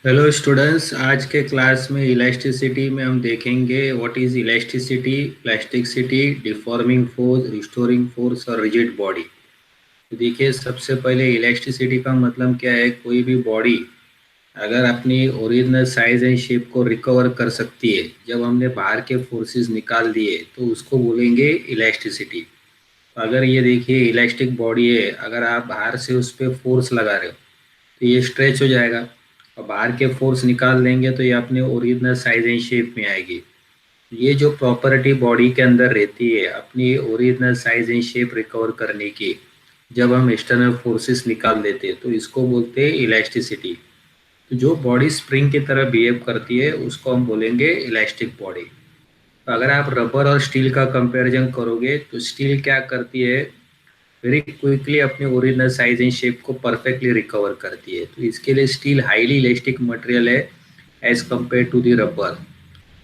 Hello students, आज के class में इलास्टिसिटी में हम देखेंगे what is elasticity, plasticity, deforming force, restoring force और रिजिड बॉडी। तो देखिए, सबसे पहले इलास्टिसिटी का मतलब क्या है। कोई भी बॉडी अगर अपनी ओरिजिनल साइज एंड शेप को रिकवर कर सकती है जब हमने बाहर के फोर्सेस निकाल दिए तो उसको बोलेंगे इलास्टिसिटी। तो अगर ये देखिए इलास्टिक बॉडी है, अगर आप बाहर से उस पर फोर्स लगा रहे हो तो ये स्ट्रेच हो जाएगा और बाहर के फोर्स निकाल देंगे तो ये अपने ओरिजिनल साइज एंड शेप में आएगी। ये जो प्रॉपर्टी बॉडी के अंदर रहती है अपनी original size and shape recover करने की, जब हम एक्सटर्नल फोर्सेस निकाल देते हैं तो इसको बोलते हैं इलास्टिसिटी। तो जो बॉडी स्प्रिंग की तरह बिहेव करती है उसको हम बोलेंगे इलास्टिक बॉडी। तो अगर आप रबर और स्टील का कंपैरिजन करोगे तो स्टील क्या करती है, वेरी क्विकली अपने ओरिजिनल साइज एंड शेप को परफेक्टली रिकवर करती है। तो इसके लिए स्टील हाईली इलास्टिक मटेरियल है as compare to the rubber.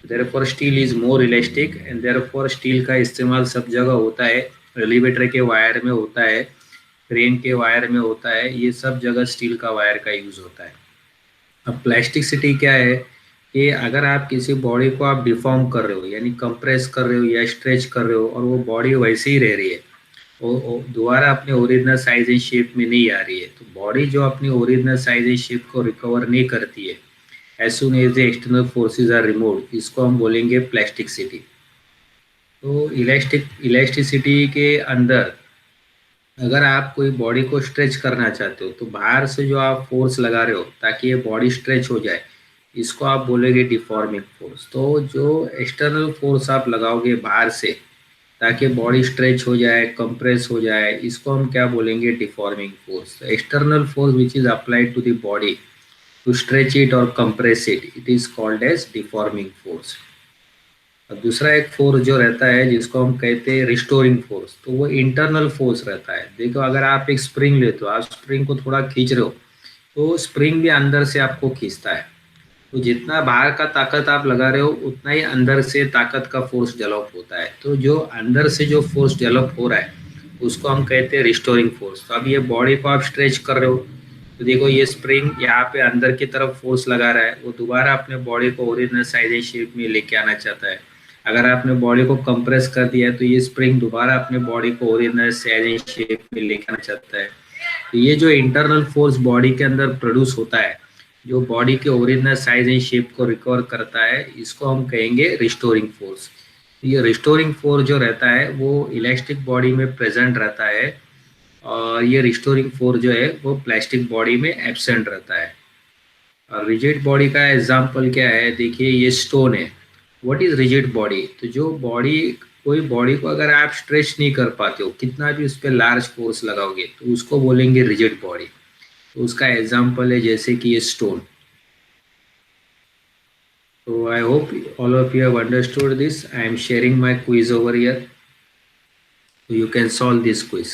Therefore steel is more elastic and therefore steel का इस्तेमाल सब जगह होता है। एलिवेटर के वायर में होता है, क्रेन के वायर में होता है, ये सब जगह स्टील का वायर का यूज होता है। अब प्लास्टिसिटी क्या है कि अगर आप किसी बॉडी को आप डिफॉर्म कर रहे हो यानी कंप्रेस कर रहे हो या स्ट्रेच कर रहे हो और वो बॉडी वैसे ही रह रही है, वो दोबारा अपने ओरिजिनल साइज एंड शेप में नहीं आ रही है, तो बॉडी जो अपनी ओरिजिनल साइज एंड शेप को रिकवर नहीं करती है as soon as the external forces are removed, इसको हम बोलेंगे प्लास्टिसिटी। तो इलास्टिसिटी के अंदर अगर आप कोई बॉडी को स्ट्रेच करना चाहते हो तो बाहर से जो आप फोर्स लगा रहे हो ताकि ये बॉडी स्ट्रेच हो जाए, इसको आप बोलेंगे डिफॉर्मिंग फोर्स। तो जो एक्सटर्नल फोर्स आप लगाओगे बाहर से ताकि बॉडी स्ट्रेच हो जाए, कंप्रेस हो जाए, इसको हम क्या बोलेंगे, deforming force. External force which is applied to the body to stretch it और compress it, it is called as deforming force. और दूसरा एक फोर्स जो रहता है जिसको हम कहते हैं रिस्टोरिंग फोर्स, तो वो इंटरनल फोर्स रहता है। देखो, अगर आप एक स्प्रिंग लेते हो, आप स्प्रिंग को थोड़ा खींच रहे हो तो स्प्रिंग भी अंदर से आपको खींचता है। तो जितना बाहर का ताकत आप लगा रहे हो उतना ही अंदर से ताकत का फोर्स डेवलप होता है। तो जो अंदर से जो फोर्स डेवलप हो रहा है उसको हम कहते हैं रिस्टोरिंग फोर्स। तो अब ये बॉडी को आप स्ट्रेच कर रहे हो तो देखो ये स्प्रिंग यहाँ पे अंदर की तरफ फोर्स लगा रहा है, वो दोबारा अपने बॉडी को ओरिजिनल साइज एंड शेप में लेके आना चाहता है। अगर आपने बॉडी को कंप्रेस कर दिया है तो ये स्प्रिंग दोबारा अपने बॉडी को ओरिजिनल साइज एंड शेप में लेके आना चाहता है। तो ये जो इंटरनल फोर्स बॉडी के अंदर प्रोड्यूस होता है जो बॉडी के ओरिजिनल साइज एंड शेप को रिकवर करता है, इसको हम कहेंगे रिस्टोरिंग फोर्स। ये रिस्टोरिंग फोर्स जो रहता है वो इलास्टिक बॉडी में प्रेजेंट रहता है और ये रिस्टोरिंग फोर्स जो है वो प्लास्टिक बॉडी में एब्सेंट रहता है। और रिजिड बॉडी का एग्जांपल क्या है, देखिए ये स्टोन है। What is rigid body? तो जो बॉडी, कोई बॉडी को अगर आप स्ट्रेच नहीं कर पाते हो, कितना भी उस पर लार्ज फोर्स लगाओगे तो उसको बोलेंगे रिजिड बॉडी। तो उसका एग्जांपल है जैसे कि ये stone. So I hope all of you have understood this. I am sharing my quiz over here, so you can solve this quiz.